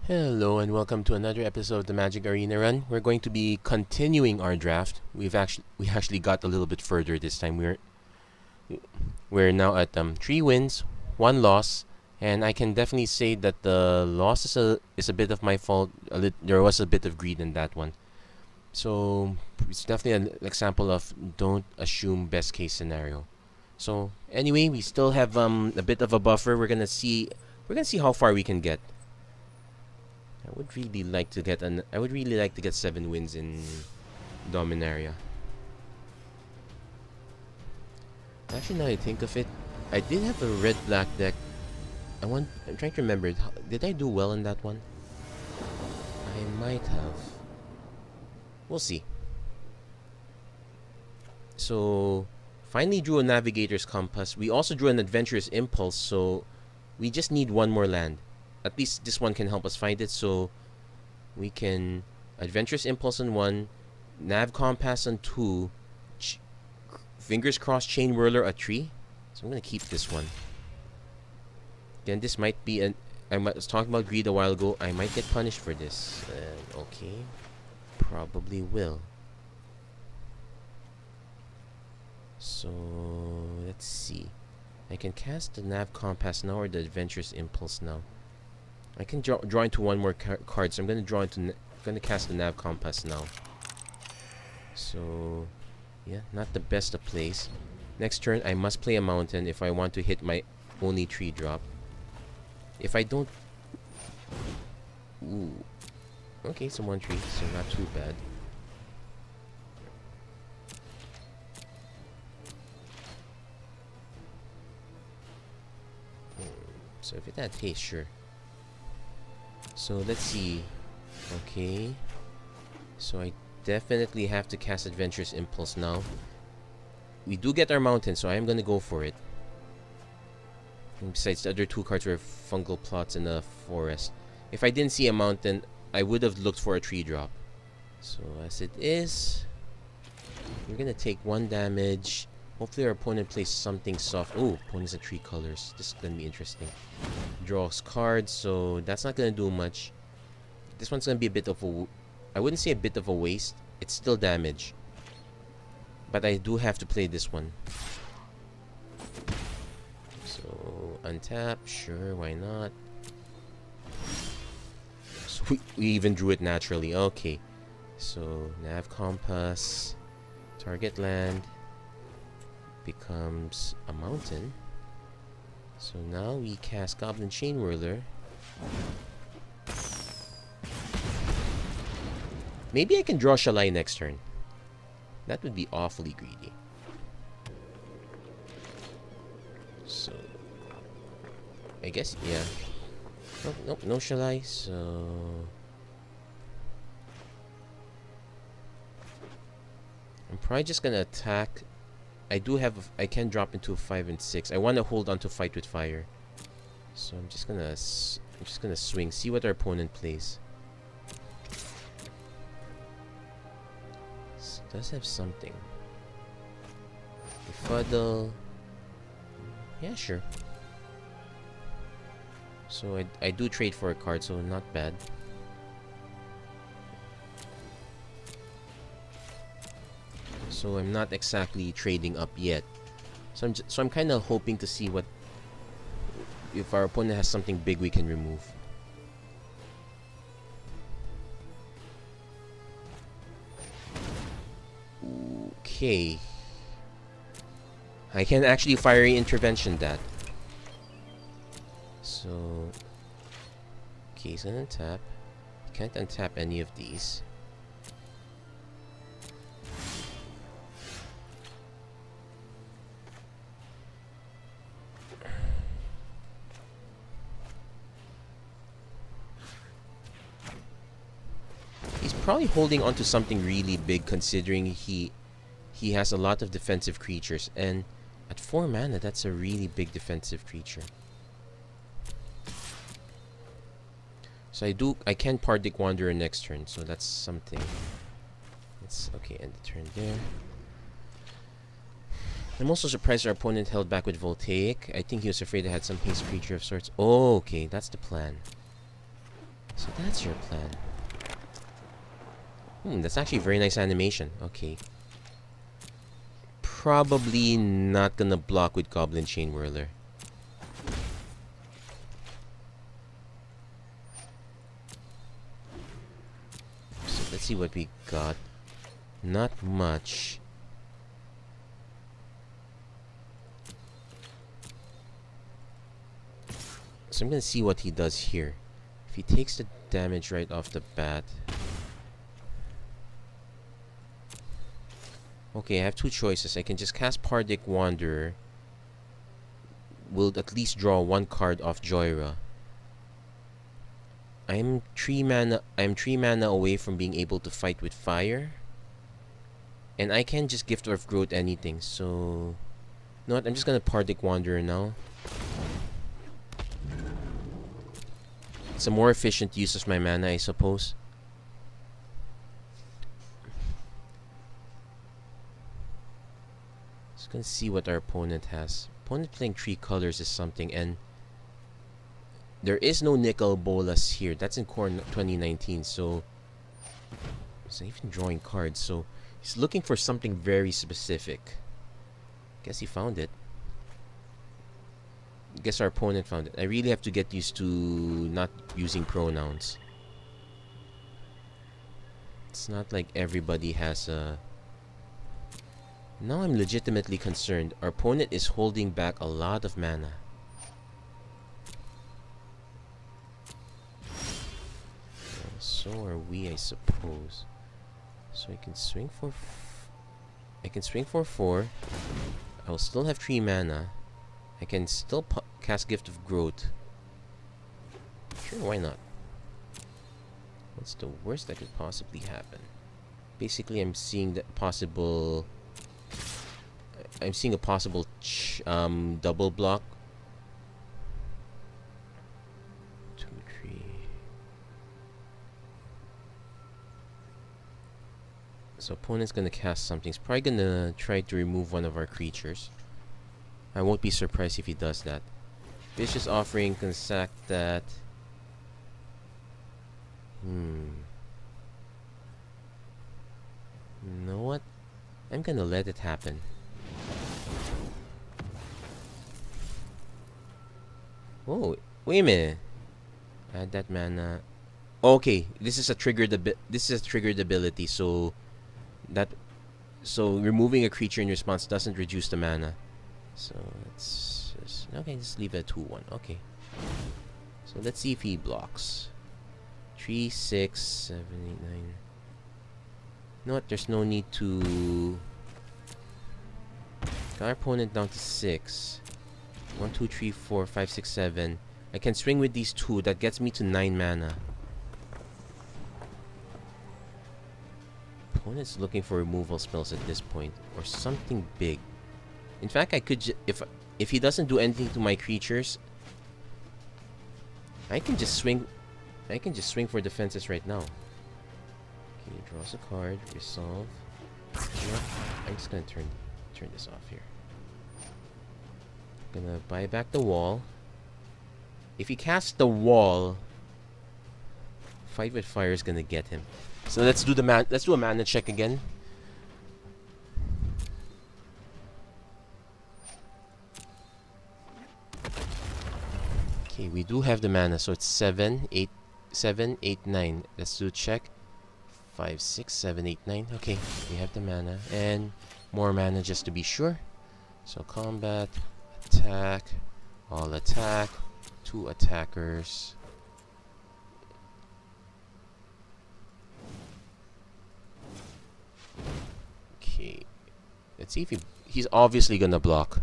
Hello and welcome to another episode of the MTG Arena Run. We're going to be continuing our draft. We actually got a little bit further this time. We're now at 3 wins, 1 loss, and I can definitely say that the loss is a bit of my fault. There was a bit of greed in that one, so it's definitely an example of don't assume best case scenario. So anyway, we still have a bit of a buffer. We're gonna see how far we can get. I would really like to get 7 wins in Dominaria. Actually, now I think of it, I did have a red-black deck. I'm trying to remember. Did I do well in that one? I might have. We'll see. So, finally drew a Navigator's Compass. We also drew an Adventurous Impulse, so we just need one more land. At least this one can help us find it, so we can Adventurous Impulse on 1, Nav Compass on 2, Fingers Crossed Chainwhirler at 3. So I'm gonna keep this one. Again, this might be I was talking about greed a while ago. I might get punished for this. Okay, probably will. So let's see. I can cast the Nav Compass now or the Adventurous Impulse now. I can draw into one more card, so I'm gonna cast the Nav Compass now. So yeah, not the best of plays. Next turn I must play a mountain if I want to hit my only 3-drop. If I don't, ooh, okay, so 1-3, so not too bad. So if it had haste, sure. So let's see. Okay. So I definitely have to cast Adventurous Impulse now. We do get our mountain, so I am gonna go for it. And besides, the other 2 cards were fungal plots in the forest. If I didn't see a mountain, I would have looked for a 3-drop. So as it is, we're gonna take 1 damage. Hopefully our opponent plays something soft. Oh, opponent's at 3 colors. This is gonna be interesting. Draws cards, so that's not gonna do much. This one's gonna be a bit of a... I wouldn't say a bit of a waste. It's still damage. But I do have to play this one. So, untap. Sure, why not? So we even drew it naturally. Okay. So, Nav Compass. Target land becomes a mountain. So now we cast Goblin Chainwhirler. Maybe I can draw Shalai next turn. That would be awfully greedy. So I guess, yeah. Nope, no Shalai, so I'm probably just gonna attack. I can drop into 5 and 6. I want to hold on to Fight with Fire. So I'm just gonna swing, see what our opponent plays. So it does have something. Befuddle. Yeah, sure. So I do trade for a card, so not bad. So I'm not exactly trading up yet. So I'm kind of hoping to see what if our opponent has something big we can remove. Okay. I can actually Fiery Intervention that. So okay, he's gonna untap. Can't untap any of these. Probably holding on to something really big, considering he has a lot of defensive creatures, and at 4 mana that's a really big defensive creature. So I can Pardic Wanderer next turn, so that's something. Let's okay, end the turn there. I'm also surprised our opponent held back with Voltaic. I think he was afraid I had some haste creature of sorts. Oh, okay, that's the plan. So that's your plan. That's actually a very nice animation. Okay. Probably not gonna block with Goblin Chainwhirler. So let's see what we got. Not much. So I'm gonna see what he does here. If he takes the damage right off the bat. Okay, I have two choices. I can just cast Pardic Wanderer. Will at least draw one card off Joyra. I'm 3 mana away from being able to fight with fire. And I can just Gift of Growth anything. So, you know what? I'm just gonna Pardic Wanderer now. It's a more efficient use of my mana, I suppose. Just gonna see what our opponent has. Opponent playing 3 colors is something, and there is no Nicol Bolas here. That's in Core 2019, so he's not even drawing cards. So he's looking for something very specific. Guess he found it. Guess our opponent found it. I really have to get used to not using pronouns. It's not like everybody has a... Now I'm legitimately concerned. Our opponent is holding back a lot of mana. So are we, I suppose. So I can swing for... I can swing for 4. I'll still have 3 mana. I can still cast Gift of Growth. Sure, why not? What's the worst that could possibly happen? Basically, I'm seeing the possible... I'm seeing a possible double block. 2, 3. So opponent's gonna cast something. He's probably gonna try to remove one of our creatures. I won't be surprised if he does that. Vicious Offering can sack that. You know what? I'm gonna let it happen. Oh, wait a minute. Add that mana. Okay, this is a triggered ability, so removing a creature in response doesn't reduce the mana. So let's just, okay, just leave it at 2/1. Okay. So let's see if he blocks. 3, 6, 7, 8, 9. You know what? There's no need to. Got our opponent down to 6. 1, 2, 3, 4, 5, 6, 7. I can swing with these 2. That gets me to 9 mana. Opponent's looking for removal spells at this point, or something big. In fact, I could if he doesn't do anything to my creatures, I can just swing. I can just swing for defenses right now. Okay, draws a card, resolve. I'm just gonna turn this off here. Gonna buy back the wall. If he casts the wall, Fight with Fire is gonna get him. So let's do a mana check again. Okay, we do have the mana, so it's 7, 8, 9. Let's do a check. 5, 6, 7, 8, 9. Okay, we have the mana. And more mana just to be sure. So combat, attack, all attack, 2 attackers. Okay, let's see if he's obviously gonna block.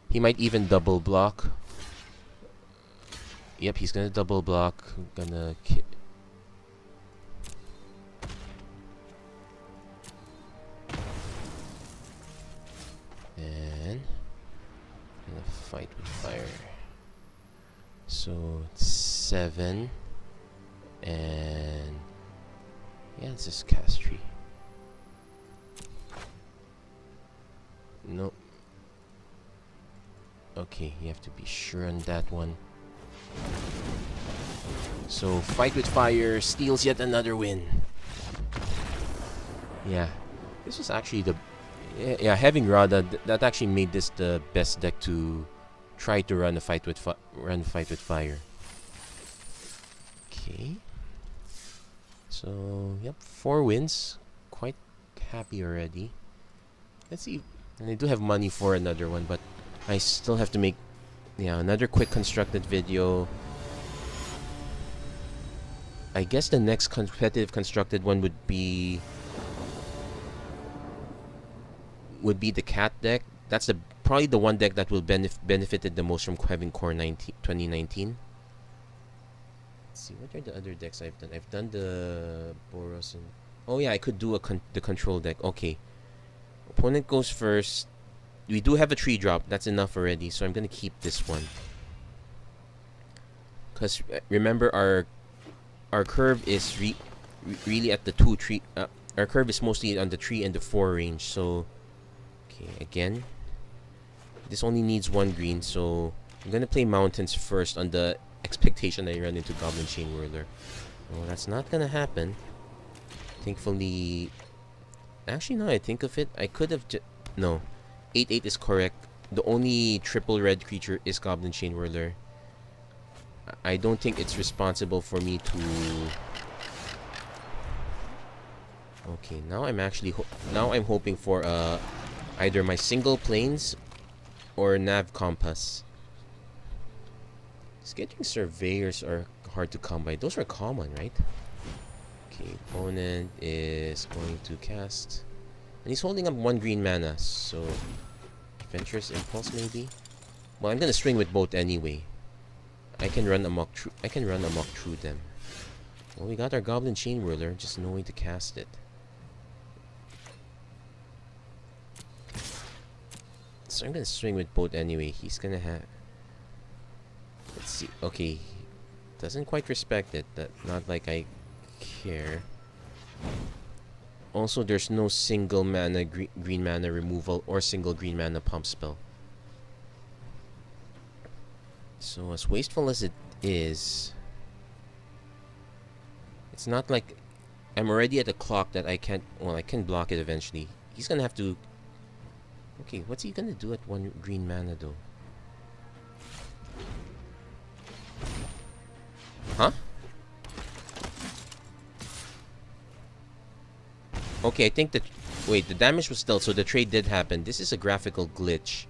He might even double block. Yep, he's gonna double block. Gonna and gonna Fight with Fire. So 7 and yeah, let's just cast 3. Nope. Okay, you have to be sure on that one. So Fight with Fire steals yet another win. Yeah, this was actually the having Radha that actually made this the best deck to try to run a Fight with Fire. Okay. So yep, 4 wins. Quite happy already. Let's see. And I do have money for another one, but I still have to make another quick constructed video. I guess the next competitive constructed one would be the cat deck. That's probably the one deck that will benefited the most from having Core 2019. Let's see, what are the other decks I've done? I've done the Boros and... Oh yeah, I could do the control deck. Okay. Opponent goes first. We do have a 3-drop. That's enough already, so I'm going to keep this one. Because remember, our curve is really at the 2-3. Our curve is mostly on the 3 and the 4 range. So, okay, again, this only needs 1 green. So I'm gonna play mountains first on the expectation I run into Goblin Chainwhirler. Well, that's not gonna happen. Thankfully, actually, now I think of it, I could have no. 8/8 is correct. The only triple red creature is Goblin Chainwhirler. I don't think it's responsible for me to... Okay, now I'm actually I'm hoping for either my single planes or Nav Compass. Scheduling Surveyors are hard to come by. Those are common, right? Okay, opponent is going to cast, and he's holding up 1 green mana, so Adventurous Impulse maybe. Well, I'm gonna swing with both anyway. I can run amok through them. Well, we got our Goblin Chainwhirler, just knowing to cast it. So I'm gonna swing with both anyway. He's gonna have... Let's see. Okay, doesn't quite respect it. Not like I care. Also, there's no single mana green mana removal or single green mana pump spell. So as wasteful as it is, it's not like I'm already at a clock that I can't... Well, I can block it eventually. He's gonna have to... Okay, what's he gonna do at 1 green mana though? Huh? Okay, I think that... Wait, the damage was dealt, so the trade did happen. This is a graphical glitch.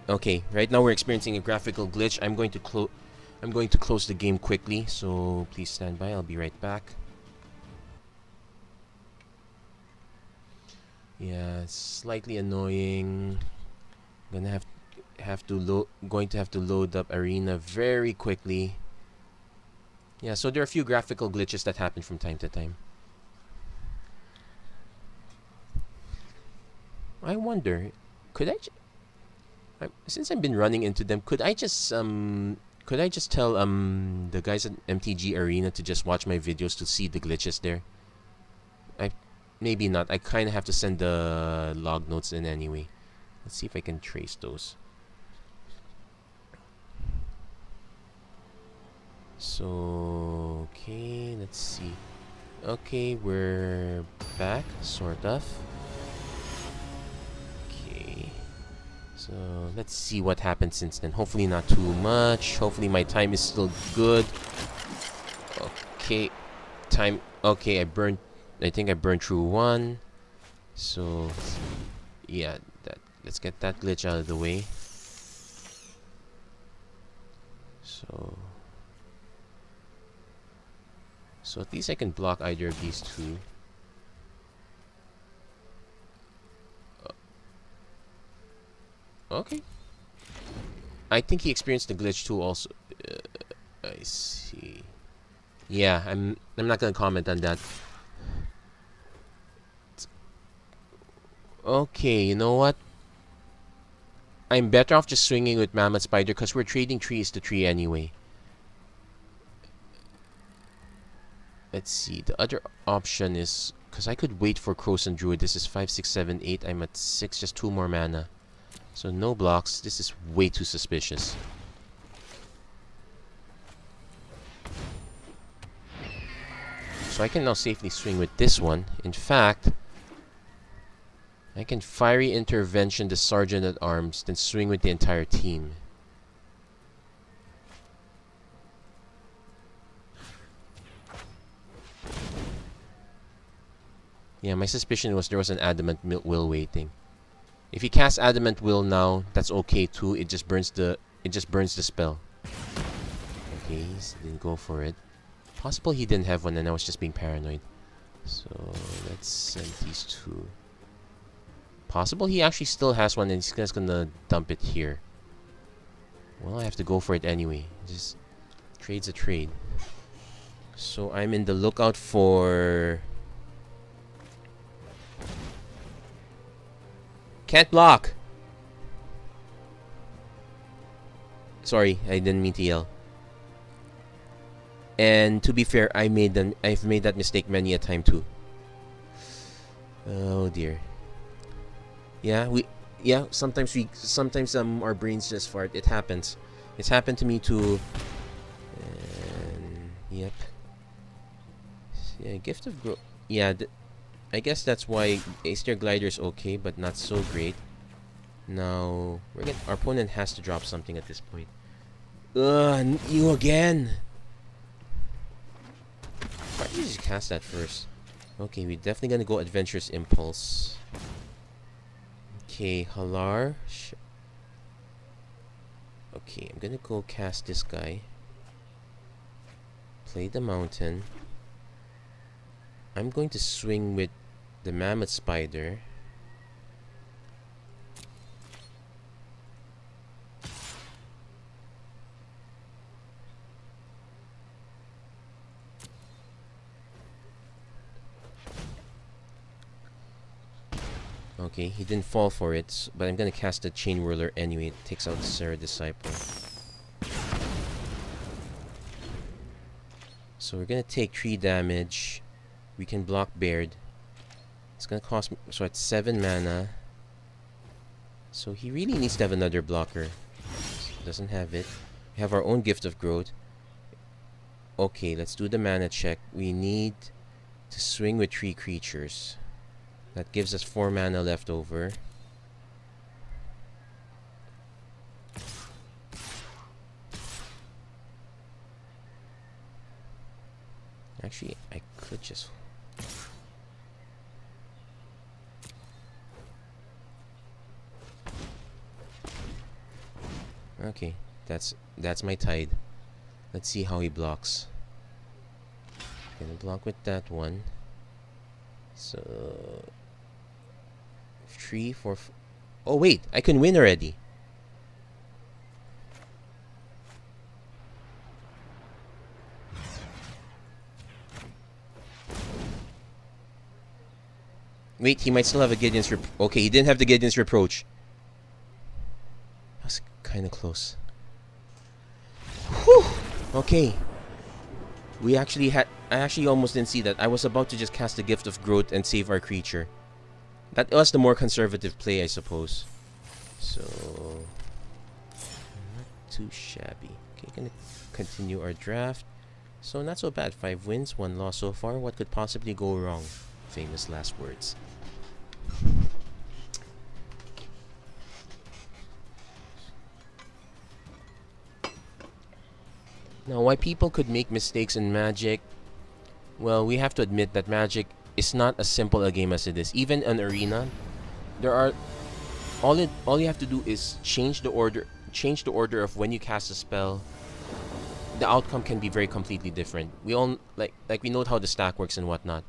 Okay, right now we're experiencing a graphical glitch. I'm going to close the game quickly, so please stand by. I'll be right back. Yeah, it's slightly annoying. Going to have to load up Arena very quickly. Yeah, so there are a few graphical glitches that happen from time to time. I wonder, could I since I've been running into them, could I just tell the guys at MTG Arena to just watch my videos to see the glitches there? Maybe not. I kind of have to send the log notes in anyway. Let's see if I can trace those. So, okay, let's see. Okay, we're back, sort of. Okay. So, let's see what happened since then. Hopefully not too much. Hopefully my time is still good. Okay. Time. Okay, I think I burned through 1. So, yeah, let's get that glitch out of the way. So at least I can block either of these 2. Okay. I think he experienced the glitch too also. I see. Yeah, I'm not gonna comment on that. Okay, you know what? I'm better off just swinging with Mammoth Spider because we're trading trees to tree anyway. Let's see. The other option is... Because I could wait for Crows and Druid. This is 5, 6, 7, 8. I'm at 6. Just 2 more mana. So no blocks. This is way too suspicious. So I can now safely swing with this one. In fact, I can Fiery Intervention the Sergeant at Arms, then swing with the entire team. Yeah, my suspicion was there was an Adamant Will waiting. If he casts Adamant Will now, that's okay too. It just burns the spell. Okay, he didn't go for it. Possible he didn't have one and I was just being paranoid. So let's send these two. Possible he actually still has one and he's just gonna dump it here. Well, I have to go for it anyway. Just trade's a trade. So I'm in the lookout for... Can't block! Sorry, I didn't mean to yell. And to be fair, I've made that mistake many a time too. Oh dear. Sometimes our brains just fart. It happens. It's happened to me too. And yep. Yeah, Gift of Growth. Yeah, I guess that's why Aether Glider's okay, but not so great. Now our opponent has to drop something at this point. Ugh, you again. Why did you just cast that first? Okay, we're definitely gonna go Adventurous Impulse. Okay, Halar. Okay, I'm gonna go cast this guy. Play the Mountain. I'm going to swing with the Mammoth Spider. Okay, he didn't fall for it, but I'm gonna cast the Chainwhirler anyway. It takes out the Serra Disciple. So we're gonna take 3 damage. We can block Baird. It's gonna cost me, so it's 7 mana. So he really needs to have another blocker. Doesn't have it. We have our own Gift of Growth. Okay, let's do the mana check. We need to swing with 3 creatures. That gives us 4 mana left over. Actually, I could just... Okay, that's my Tide. Let's see how he blocks. Gonna block with that one. So 3, 4. Oh wait, I can win already. Wait, he might still have a Gideon's okay, he didn't have the Gideon's Reproach. That was kind of close. Whew. Okay. We actually had... I actually almost didn't see that. I was about to just cast the Gift of Growth and save our creature. That was the more conservative play, I suppose. So... not too shabby. Okay, gonna continue our draft. So not so bad. 5 wins, 1 loss so far. What could possibly go wrong? Famous last words. Now, why people could make mistakes in Magic? Well, we have to admit that Magic is not as simple a game as it is. Even in Arena, there are all you have to do is change the order of when you cast a spell. The outcome can be very completely different. We all like we know how the stack works and whatnot,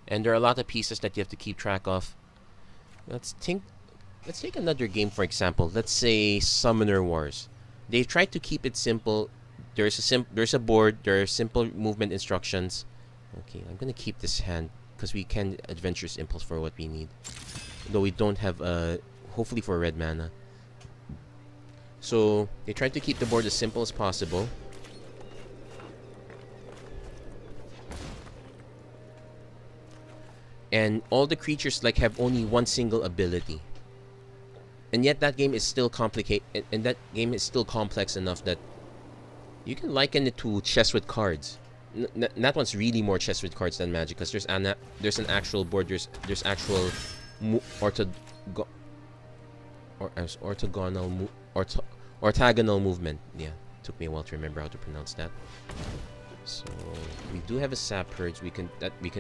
and there are a lot of pieces that you have to keep track of. Let's take another game, for example. Let's say Summoner Wars. They tried to keep it simple. There's a board. There are simple movement instructions. Okay, I'm gonna keep this hand because we can Adventurous Impulse for what we need. Though we don't have hopefully for red mana. So they tried to keep the board as simple as possible. And all the creatures like have only one single ability. And yet that game is still complicated, and that game is still complex enough that you can liken it to chess with cards. that one's really more chess with cards than Magic, because there's an actual board. There's actual orthogonal movement. Yeah, took me a while to remember how to pronounce that. So we do have a sap purge we can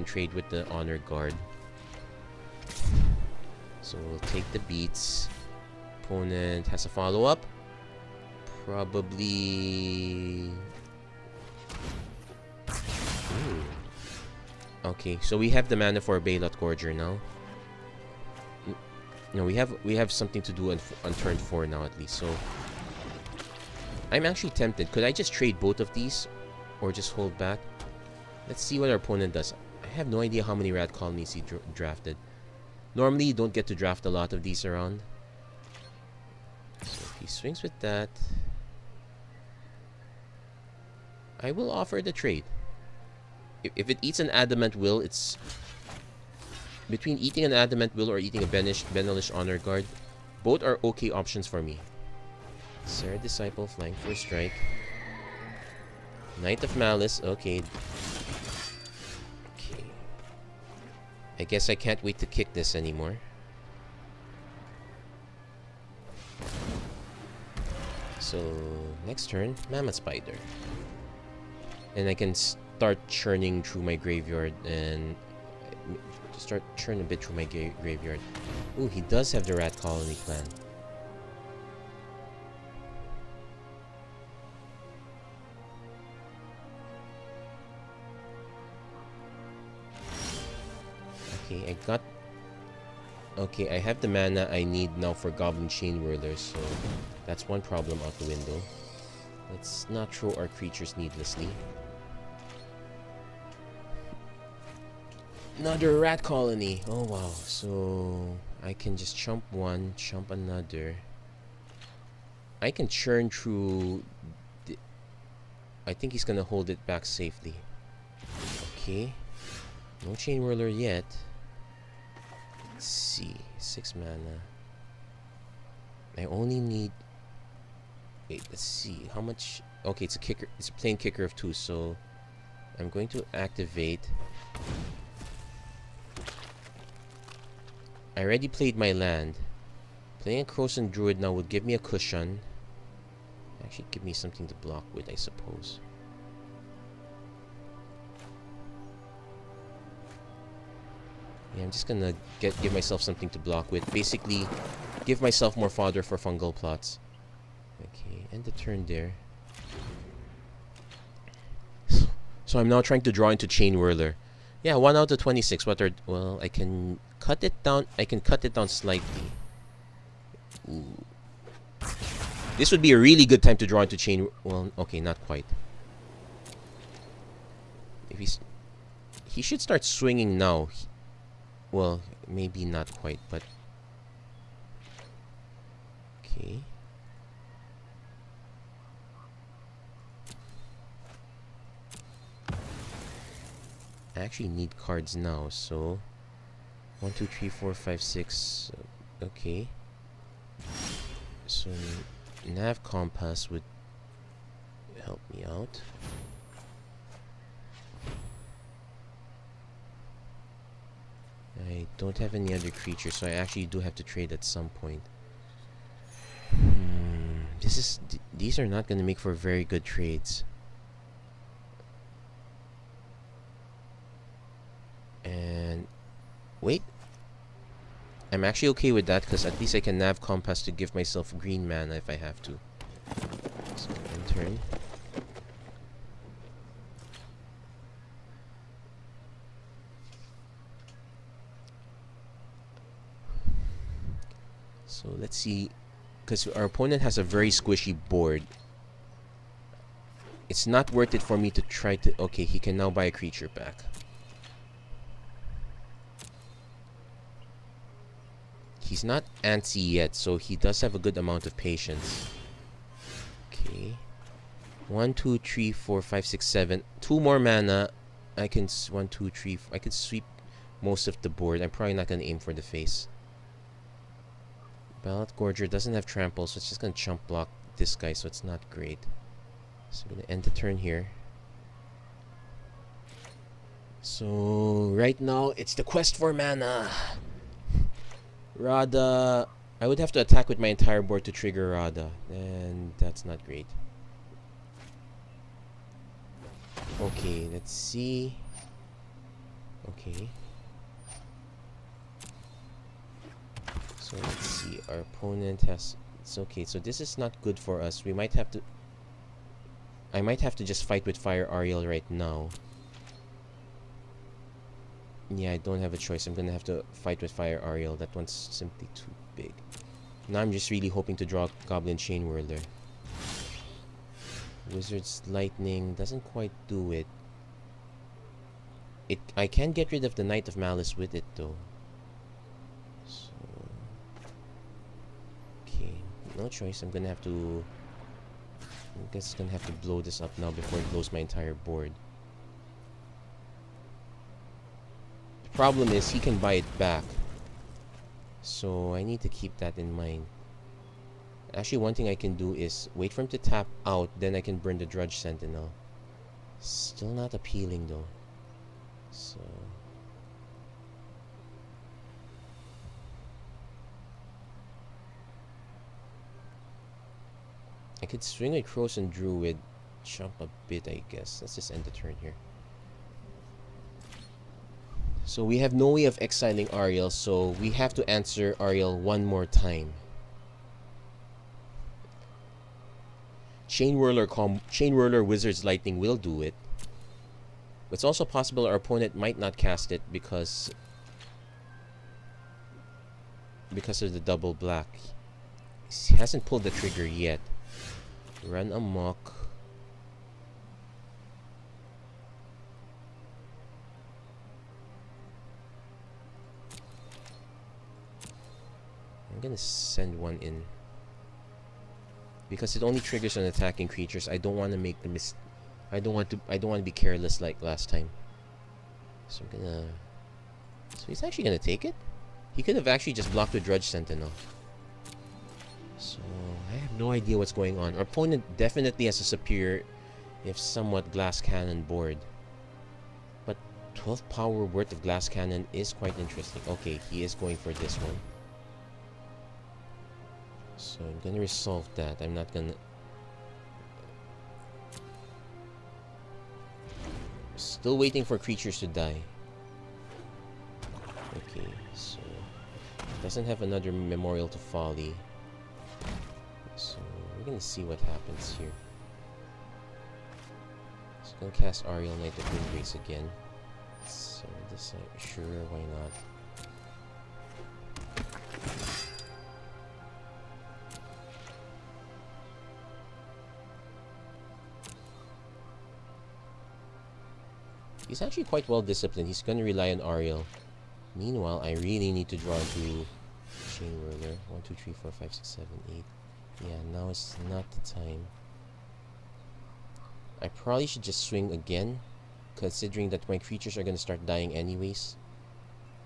trade with the honor guard. So we'll take the beats. Opponent has a follow-up. Probably. Ooh. Okay, so we have the mana for Bailout Gorger now. No, we have something to do on turn 4 now at least. So I'm actually tempted. Could I just trade both of these, or just hold back? Let's see what our opponent does. I have no idea how many rat colonies he drafted. Normally, you don't get to draft a lot of these around. So if he swings with that, I will offer the trade. If it eats an Adamant Will, it's between eating an Adamant Will or eating a Benelish Honor Guard. Both are okay options for me. Serra Disciple flying for a strike. Knight of Malice, okay. Okay. I guess I can't wait to kick this anymore. So next turn, Mammoth Spider. And I can start churning through my graveyard and start churning a bit through my graveyard. Ooh, he does have the Rat Colony plan. Okay, I got... Okay, I have the mana I need now for Goblin Chainwhirler, so that's one problem out the window. Let's not throw our creatures needlessly. Another rat colony. Oh wow. So I can just chump one, chump another. I can churn through. I think he's gonna hold it back safely. Okay. No Chainwhirler yet. Let's see. 6 mana. I only need. Wait, let's see. How much? Okay, it's a kicker. It's a plain kicker of 2, so I'm going to activate. I already played my land. Playing a Croson Druid now would give me a cushion. Actually, give me something to block with, I suppose. Yeah, I'm just gonna give myself something to block with. Basically, give myself more fodder for fungal plots. Okay, end the turn there. So I'm now trying to draw into Chainwhirler. Yeah, 1 out of 26. What are... Well, I can cut it down. I can cut it down slightly. Ooh. This would be a really good time to draw into Chain... Well, okay, not quite. If he's... He should start swinging now. Well, maybe not quite, but... Okay. I actually need cards now, so 1, 2, 3, 4, 5, 6. Okay. So Nav Compass would help me out. I don't have any other creatures, so I actually do have to trade at some point. These are not going to make for very good trades. And wait, I'm actually okay with that because at least I can Nav Compass to give myself green mana if I have to. So end turn. So let's see, because our opponent has a very squishy board. It's not worth it for me to try to... Okay, he can now buy a creature back. He's not antsy yet, so he does have a good amount of patience. Okay. 1, 2, 3, 4, 5, 6, 7. 2 more mana. I can... 1, 2, 3... I can sweep most of the board. I'm probably not going to aim for the face. Ballot Gorger doesn't have trample, so it's just going to chump block this guy, so it's not great. So I'm going to end the turn here. So right now it's the quest for mana. Radha, I would have to attack with my entire board to trigger Radha, and that's not great. Okay, let's see. Okay. So let's see. Our opponent has. It's okay. So this is not good for us. We might have to. I might have to just fight with Fire Ariel right now. Yeah, I don't have a choice. I'm gonna have to fight with Fire Ariel. That one's simply too big. Now I'm just really hoping to draw Goblin Chainwhirler. Wizard's Lightning doesn't quite do it. I can get rid of the Knight of Malice with it though. So okay, no choice. I'm gonna have to. I guess I'm gonna have to blow this up now before it blows my entire board. The problem is he can buy it back, so I need to keep that in mind. Actually, one thing I can do is wait for him to tap out, then I can burn the Drudge Sentinel. Still not appealing though. So I could swing with Crows and Druid, jump a bit, I guess. Let's just end the turn here. So we have no way of exiling Ariel, so we have to answer Ariel one more time. Chainwhirler Wizard's Lightning will do it. It's also possible our opponent might not cast it because of the double black. He hasn't pulled the trigger yet. Run amok. I'm gonna send one in because it only triggers on attacking creatures. I don't want to make the I don't want to be careless like last time. So I'm gonna. So he's actually gonna take it. He could have actually just blocked the Drudge Sentinel. So I have no idea what's going on. Our opponent definitely has a superior, if somewhat, glass cannon board. But 12 power worth of glass cannon is quite interesting. Okay, he is going for this one. So I'm gonna resolve that. I'm not gonna. Still waiting for creatures to die. Okay, so doesn't have another Memorial to Folly. So we're gonna see what happens here. So gonna cast Ariel Knight of Moongrace again. So this sure, why not? He's actually quite well disciplined. He's gonna rely on Ariel. Meanwhile, I really need to draw into Chainwhirler. 1, 2, 3, 4, 5, 6, 7, 8. Yeah, now is not the time. I probably should just swing again, considering that my creatures are gonna start dying anyways.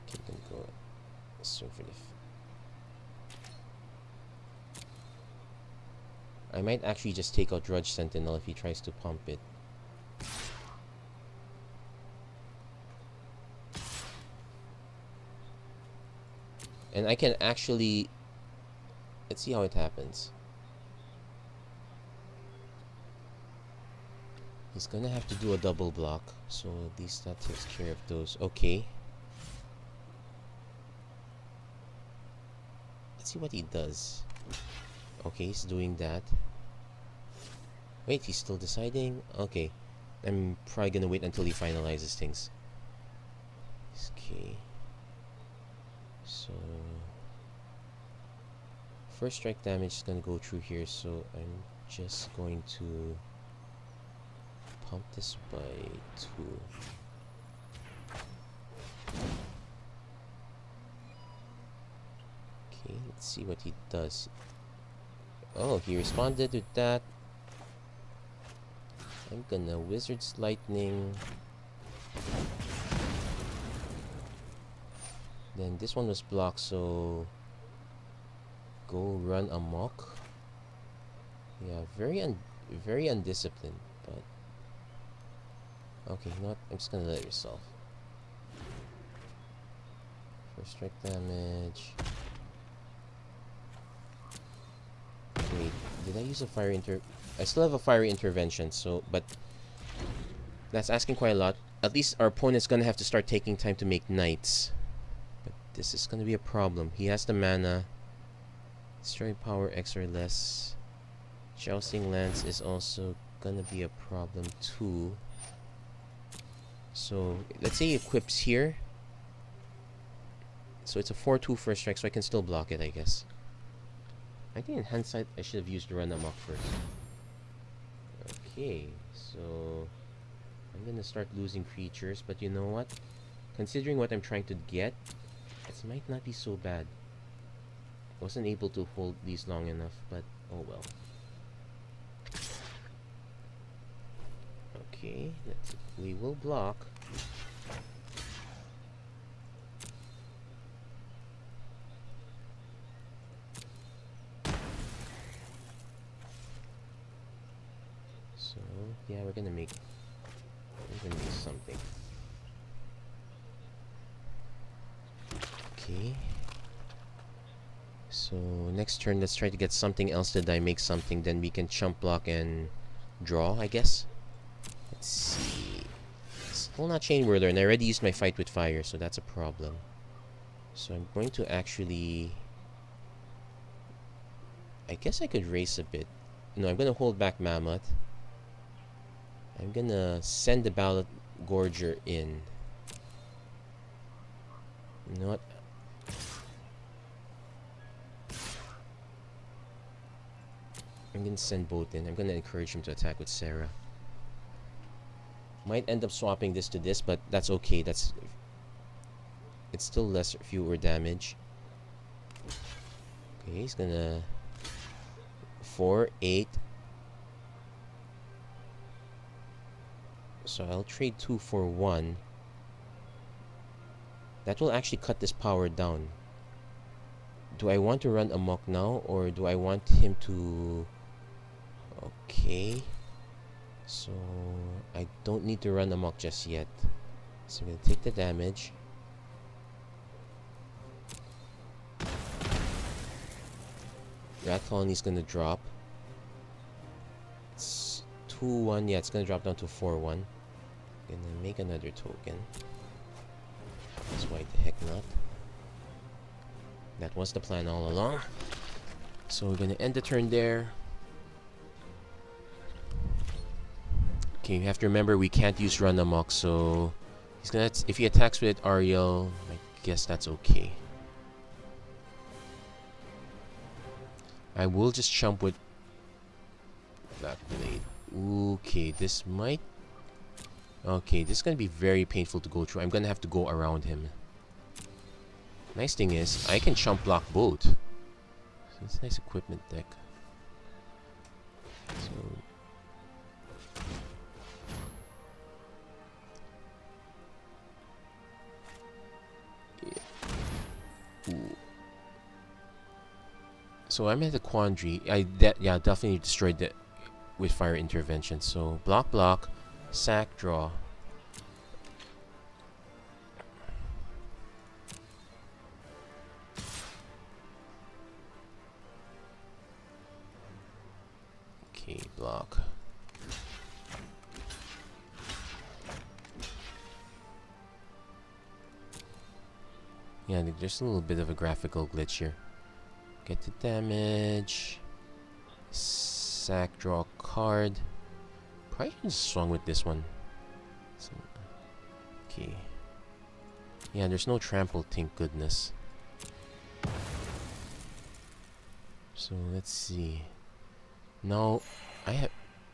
Okay, I'm gonna go swing for the. I might actually just take out Drudge Sentinel if he tries to pump it. And I can actually. Let's see how it happens. He's gonna have to do a double block, so at least that takes care of those. Okay. Let's see what he does. Okay, he's doing that. Wait, he's still deciding? Okay. I'm probably gonna wait until he finalizes things. Okay. So first strike damage is gonna go through here, so I'm just going to pump this by 2. Okay, let's see what he does. Oh, he responded with that. I'm gonna Wizard's Lightning. Then this one was blocked, so go run amok. Yeah, very undisciplined, but okay, you know what? I'm just gonna let it resolve. First strike damage. Wait, did I use a fire I still have a fiery intervention, so, but that's asking quite a lot. At least our opponent's gonna have to start taking time to make knights. But this is gonna be a problem. He has the mana. Destroy power X or less. Jousting Lance is also gonna be a problem too. So let's say he equips here. So it's a 4/2 first strike, so I can still block it, I guess. I think in hindsight I should have used Run Amok first. Okay, so I'm gonna start losing creatures, but you know what? Considering what I'm trying to get, it might not be so bad. I wasn't able to hold these long enough, but oh well. Okay, we will block. So yeah, we're gonna make something. Okay. So next turn, let's try to get something else to die, make something, then we can chump block and draw, I guess. Let's see. Still not Chainwhirler, and I already used my fight with fire, so that's a problem. So I'm going to actually... I guess I could race a bit. No, I'm going to hold back Mammoth. I'm going to send the Ballot Gorger in. You know what? I'm going to send both in. I'm going to encourage him to attack with Sarah. Might end up swapping this to this, but that's okay. It's still fewer damage. Okay, he's gonna 4, 8. So I'll trade 2 for 1. That will actually cut this power down. Do I want to run amok now, or do I want him to... Okay. So I don't need to run amok just yet. So I'm gonna take the damage. Rat Colony's gonna drop. It's 2-1. Yeah, it's gonna drop down to 4-1. Gonna make another token. That's why the heck not. That was the plan all along. So we're gonna end the turn there. Okay, you have to remember we can't use Run Amok, so he's gonna if he attacks with Ariel, I guess that's okay. I will just chump with Black Blade. Okay, this might... Okay, this is gonna be very painful to go through. I'm gonna have to go around him. Nice thing is, I can chump block both. So it's a nice equipment deck. So... Ooh. So I'm at a quandary. Yeah, definitely destroyed it with fire intervention. So block, sack, draw. Okay, block. Yeah, there's a little bit of a graphical glitch here. Get the damage. Sack, draw a card. Probably should have swung with this one. So, okay. Yeah, there's no trample, thank goodness. So let's see. No, I have...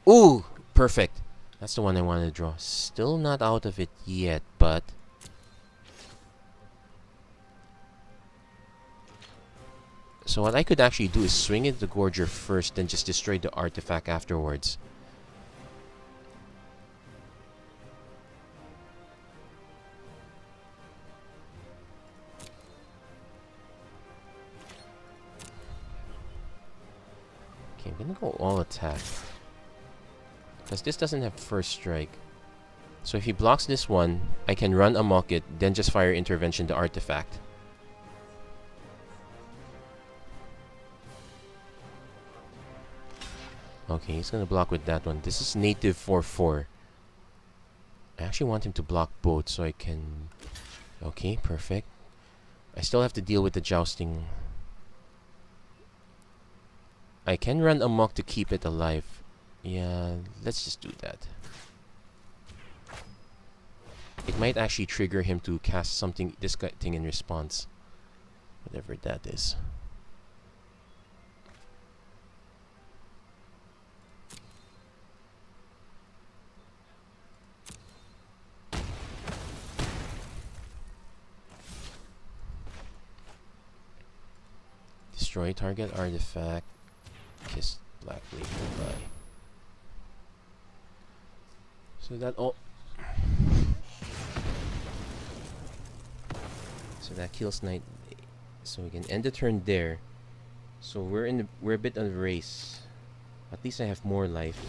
Ooh! Perfect! That's the one I wanted to draw. Still not out of it yet, but... So what I could actually do is swing at the Gorger first, then just destroy the artifact afterwards. Okay, I'm gonna go all attack. Because this doesn't have first strike. So if he blocks this one, I can run amok it, then just fire intervention the artifact. Okay, he's gonna block with that one. This is native 4/4. I actually want him to block both so I can... Okay, perfect. I still have to deal with the jousting. I can run amok to keep it alive. Yeah, let's just do that. It might actually trigger him to cast something, this thing in response. Whatever that is. Destroy target artifact. Kiss Black Blade goodbye. So that all. So that kills Knight. So we can end the turn there. So we're a bit on the race. At least I have more life,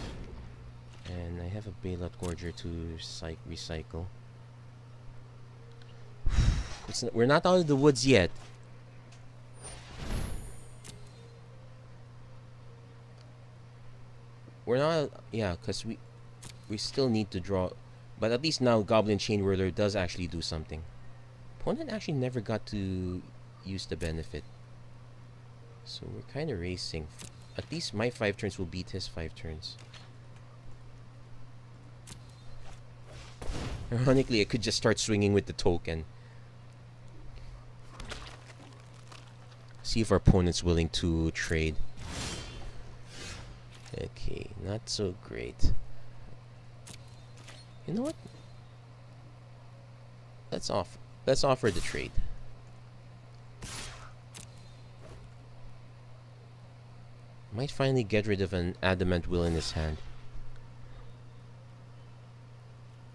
and I have a Bailout Gorger to recycle. We're not out of the woods yet. We're not, yeah, because we still need to draw, but at least now Goblin Chainwhirler does actually do something. Opponent actually never got to use the benefit, so we're kind of racing. At least my 5 turns will beat his 5 turns. Ironically, I could just start swinging with the token. See if our opponent's willing to trade. Okay, not so great. You know what? Let's offer the trade. Might finally get rid of an Adamant Will in his hand.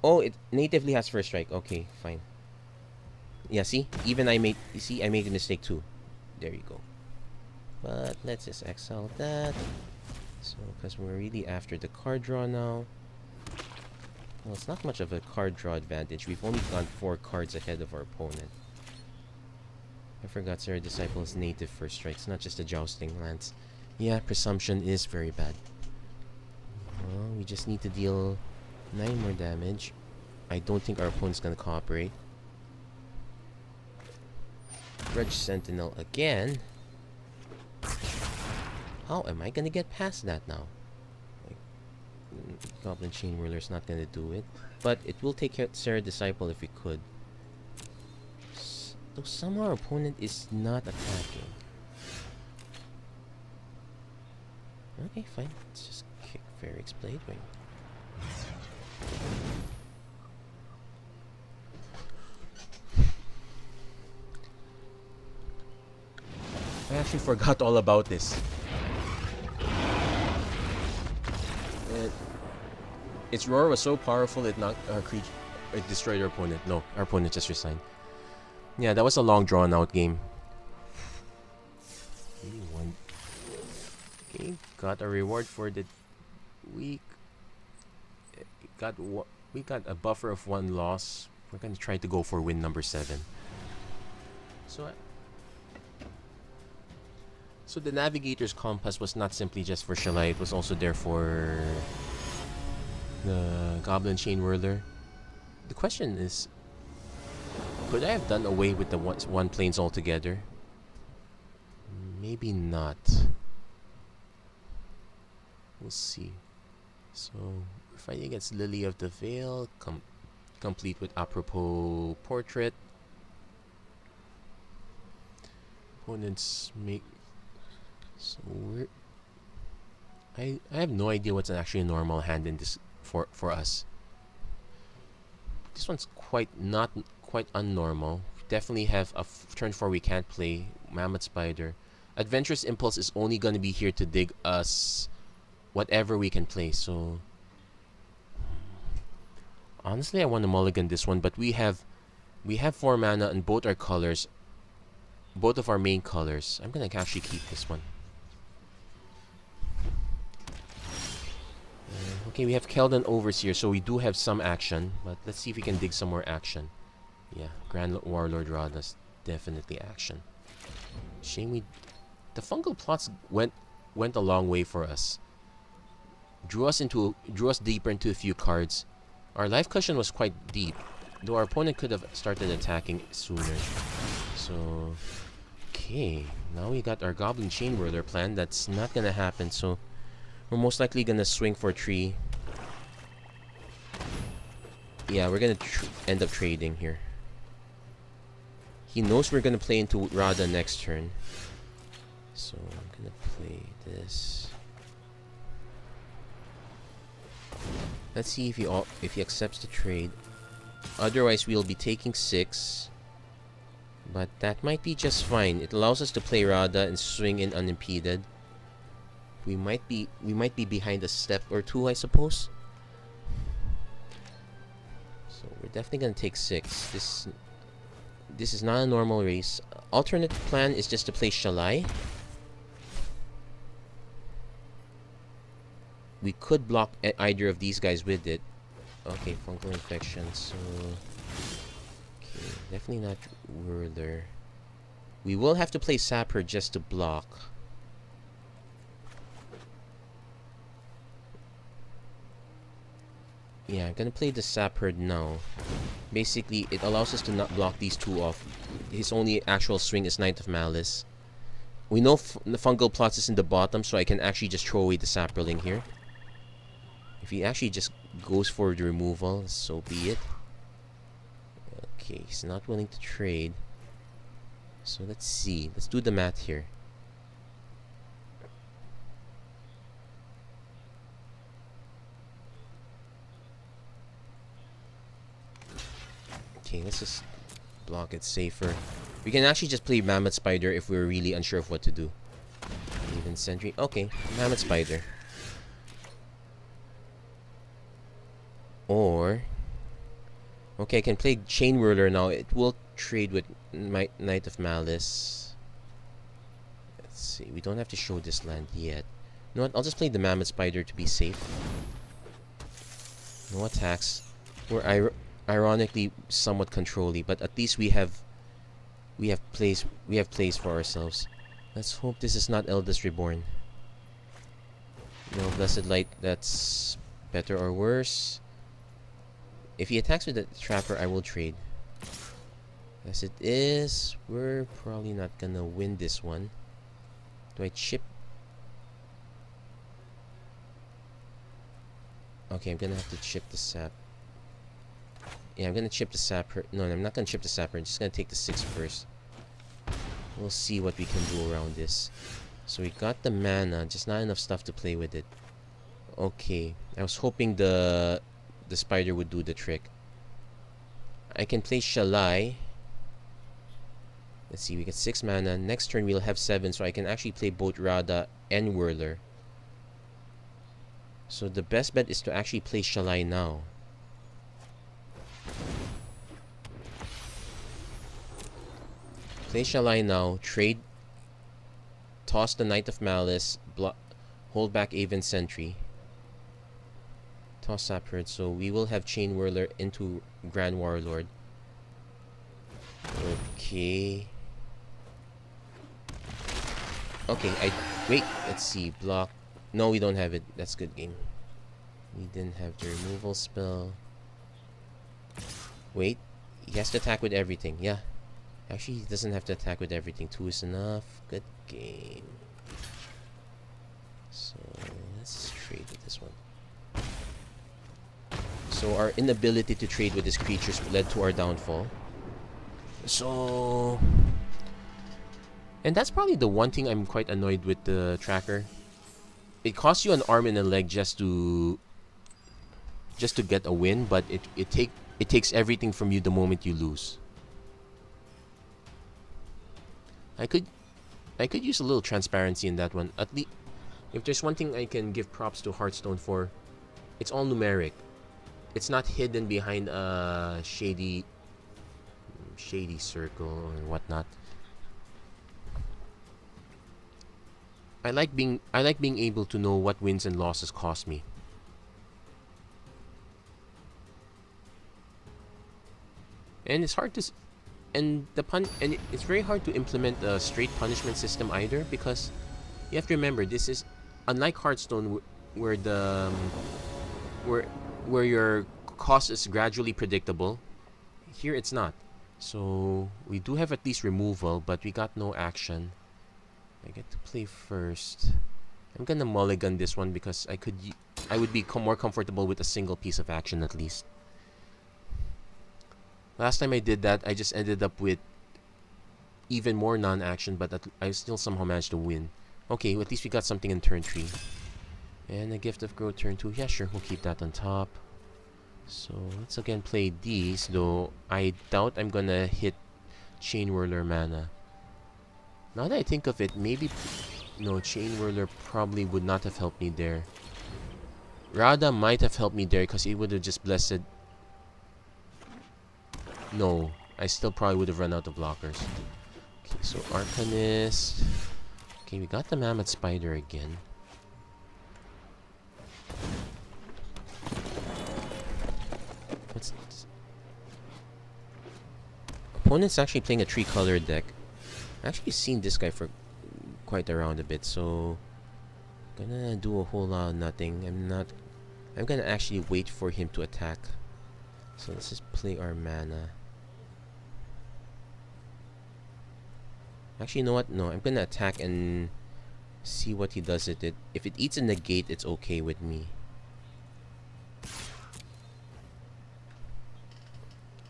Oh, it natively has first strike. Okay, fine. Yeah, see? Even I made a mistake too. There you go. But let's just exile that. So, because we're really after the card draw now. Well, it's not much of a card draw advantage. We've only gone 4 cards ahead of our opponent. I forgot Sarah Disciple's native first strike. It's not just a jousting lance. Yeah, Presumption is very bad. Well, we just need to deal 9 more damage. I don't think our opponent's gonna cooperate. Grudge Sentinel again. How am I gonna get past that now? Like, Goblin Chainwhirler's not gonna do it, but it will take out Sarah Disciple if we could. Though somehow our opponent is not attacking. Okay, fine. Let's just kick Ferrix Bladewing. I actually forgot all about this. Its roar was so powerful it knocked our creature. It destroyed our opponent. No, our opponent just resigned. Yeah, that was a long drawn-out game. We won. Okay, got a reward for the week. We got a buffer of 1 loss. We're gonna try to go for win number 7. So the Navigator's Compass was not simply just for Shalai, it was also there for the Goblin Chainwhirler. The question is, could I have done away with the one planes altogether? Maybe not. We'll see. So we're fighting against Lily of the Veil, complete with apropos portrait. Opponents make. So we're. I have no idea what's actually a normal hand in this for us. This one's quite unnormal. We definitely have a turn 4 we can't play. Mammoth Spider. Adventurous Impulse is only going to be here to dig us whatever we can play. So honestly, I want to mulligan this one, but we have 4 mana in both our colors, both of our main colors. I'm gonna actually keep this one. Okay, we have Keldon Overseer, so we do have some action, but let's see if we can dig some more action. Yeah, Grand Warlord Rada's definitely action. Shame the fungal plots went a long way for us. drew us deeper into a few cards. Our life cushion was quite deep, though our opponent could have started attacking sooner. So, okay, now we got our Goblin Chainwhirler plan. That's not gonna happen, so we're most likely gonna swing for 3. Yeah, we're gonna end up trading here. He knows we're gonna play into Radha next turn, so I'm gonna play this. Let's see if he accepts the trade. Otherwise, we'll be taking 6. But that might be just fine. It allows us to play Radha and swing in unimpeded. We might be behind a step or 2, I suppose. So we're definitely gonna take 6. This is not a normal race. Alternate plan is just to play Shalai. We could block either of these guys with it. Okay, fungal infection, so... Okay, definitely not Whirler. We will have to play Sapper just to block. Yeah, I'm gonna play the Sapper now. Basically, it allows us to not block these 2 off. His only actual swing is Knight of Malice. We know the Fungal Plots is in the bottom, so I can actually just throw away the Sapperling here. If he actually just goes for the removal, so be it. Okay, he's not willing to trade. So let's see. Let's do the math here. Okay, let's just block it safer. We can actually just play Mammoth Spider if we're really unsure of what to do. Even Sentry. Okay, Mammoth Spider. Or... Okay, I can play Chainwhirler now. It will trade with Knight of Malice. Let's see. We don't have to show this land yet. You know what? I'll just play the Mammoth Spider to be safe. No attacks. We're ironically somewhat controlly, but at least we have plays for ourselves. Let's hope this is not Eldest Reborn. No Blessed Light. That's better or worse. If he attacks with the Trapper, I will trade. As it is, we're probably not gonna win this one. Do I chip? Okay, I'm gonna have to chip the Sap. Yeah, I'm gonna chip the Sapper. No, I'm not gonna chip the Sapper. I'm just gonna take the 6 first. We'll see what we can do around this. So we got the mana, just not enough stuff to play with it. Okay, I was hoping the Spider would do the trick. I can play Shalai. Let's see, we get 6 mana. Next turn we'll have 7, so I can actually play both Radha and Whirler. So the best bet is to actually play Shalai now. Play Shalai now, trade, toss the Knight of Malice, hold back Aven Sentry. Toss Sapphire, so we will have Chainwhirler into Grand Warlord. Okay. Okay, wait, let's see, block. No, we don't have it. That's good game. We didn't have the removal spell. Wait, he has to attack with everything. Yeah. Actually, he doesn't have to attack with everything. 2 is enough. Good game. So, let's trade with this one. So our inability to trade with these creatures led to our downfall. So... And that's probably the one thing I'm quite annoyed with the tracker. It costs you an arm and a leg just to get a win, but it takes everything from you the moment you lose. I could use a little transparency in that one. At least, if there's one thing I can give props to Hearthstone for, it's all numeric. It's not hidden behind a shady circle or whatnot. I like being able to know what wins and losses cost me. And it's hard to it's very hard to implement a straight punishment system either, because you have to remember, this is unlike Hearthstone where the where where your cost is gradually predictable. Here it's not. So we do have at least removal, but we got no action. I get to play first. I'm gonna mulligan this one because I would be more comfortable with a single piece of action at least. Last time I did that, I just ended up with even more non-action, but I still somehow managed to win. Okay, well, at least we got something in turn 3. And a Gift of Growth turn 2. Yeah, sure, we'll keep that on top. So let's again play these, though I doubt I'm gonna hit Chainwhirler mana. Now that I think of it, maybe... No, Chainwhirler probably would not have helped me there. Radha might have helped me there because it would have just blessed... No, I still probably would have run out of blockers. Okay, so Arcanist... Okay, we got the Mammoth Spider again. What's this? Opponent's actually playing a 3-color deck. I've actually seen this guy for quite around a bit, so gonna do a whole lot of nothing. I'm gonna actually wait for him to attack. So let's just play our mana. Actually, you know what? No, I'm gonna attack and see what he does with it. If it eats a negate, it's okay with me.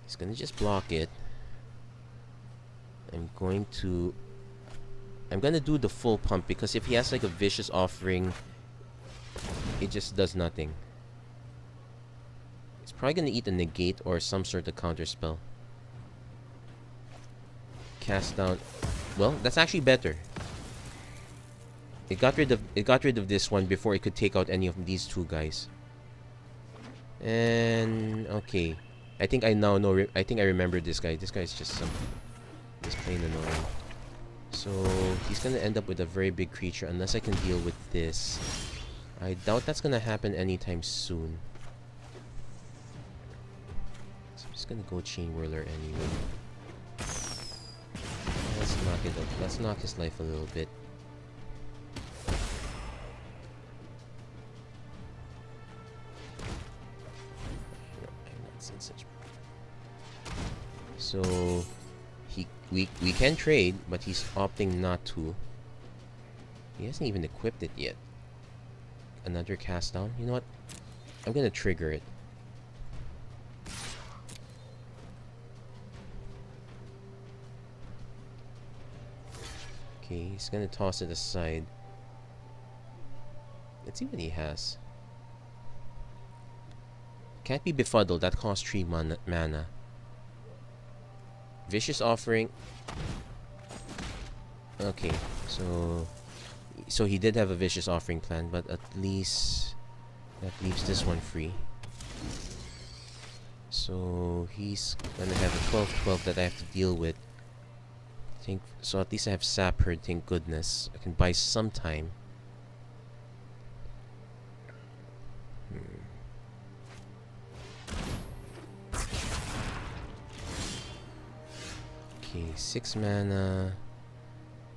He's gonna just block it. I'm gonna do the full pump because if he has like a Vicious Offering, it just does nothing. It's probably gonna eat a negate or some sort of counter spell. Cast down. Well, that's actually better. It got rid of this one before it could take out any of these two guys. And okay, I think I now know. I think I remember this guy. This guy is just plain annoying. So he's gonna end up with a very big creature unless I can deal with this. I doubt that's gonna happen anytime soon. So I'm just gonna go Chainwhirler anyway. Let's knock it up. Let's knock his life a little bit. No, I'm not saying such. So we can trade, but he's opting not to. He hasn't even equipped it yet. Another cast down. You know what? I'm gonna trigger it. Okay, he's gonna toss it aside. Let's see what he has. Can't be Befuddled. That costs 3 mana. Vicious Offering. Okay, so he did have a Vicious Offering plan, but at least that leaves this one free. So he's gonna have a 12/12 that I have to deal with. So at least I have Sap Herd, thank goodness. I can buy some time. Okay, 6 mana.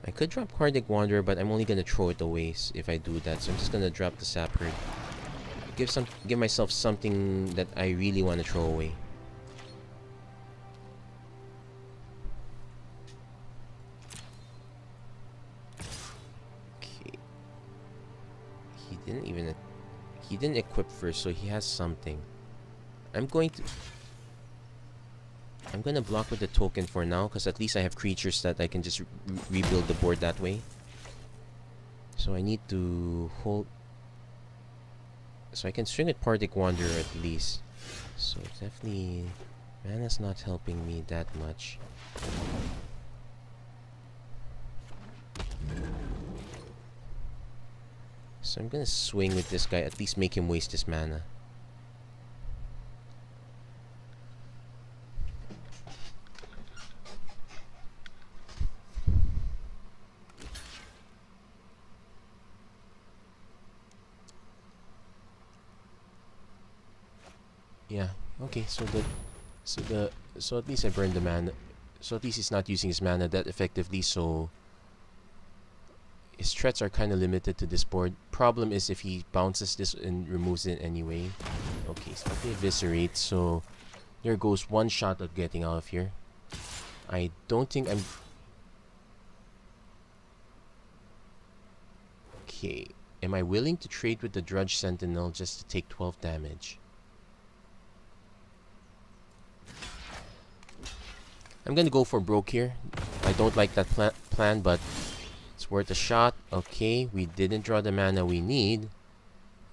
I could drop Cardiac Wanderer, but I'm only gonna throw it away if I do that. So I'm just gonna drop the Sap Herd. Give myself something that I really want to throw away. Okay. He didn't equip first, so he has something. I'm gonna block with the token for now, because at least I have creatures that I can just rebuild the board that way. So I need to hold. So I can swing at Pardic Wanderer at least. So definitely, mana's not helping me that much. So I'm gonna swing with this guy, at least make him waste his mana. Yeah, okay, so at least I burned the mana. So at least he's not using his mana that effectively, so his threats are kind of limited to this board. Problem is if he bounces this and removes it anyway. Okay, so they eviscerate. So there goes one shot of getting out of here. I don't think I'm... Okay, am I willing to trade with the Drudge Sentinel just to take 12 damage? I'm gonna go for broke here. I don't like that plan, but it's worth a shot. Okay, we didn't draw the mana we need,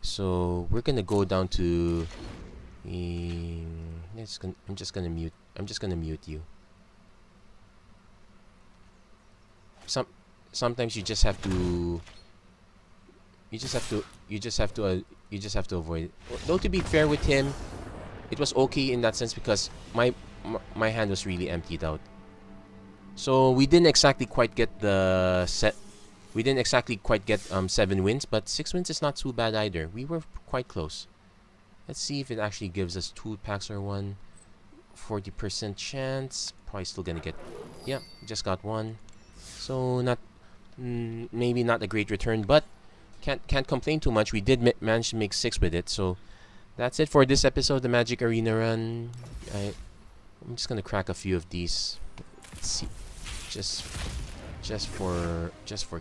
so we're gonna go down to. I'm just gonna mute you. Sometimes you just have to. You just have to avoid it. Though to be fair with him, it was okay in that sense because my hand was really emptied out. So we didn't exactly quite get the set. We didn't exactly quite get 7 wins, but 6 wins is not too bad either. We were quite close. Let's see if it actually gives us 2 packs or 1. 40% chance. Probably still gonna get. Yeah, just got 1. So not maybe not a great return, but can't complain too much. We did manage to make 6 with it. So that's it for this episode of the Magic Arena Run. I'm just gonna crack a few of these. Let's see, just for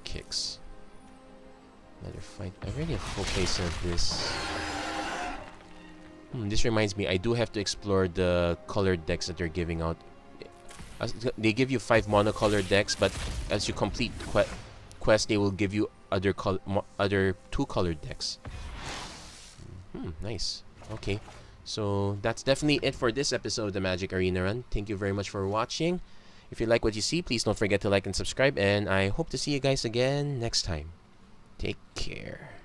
kicks. Another fight. I already have full place of this. This reminds me, I do have to explore the colored decks that they're giving out. They give you 5 monocolored decks, but as you complete quest, they will give you other 2 colored decks. Nice. Okay. So that's definitely it for this episode of the Magic Arena Run. Thank you very much for watching. If you like what you see, please don't forget to like and subscribe. And I hope to see you guys again next time. Take care.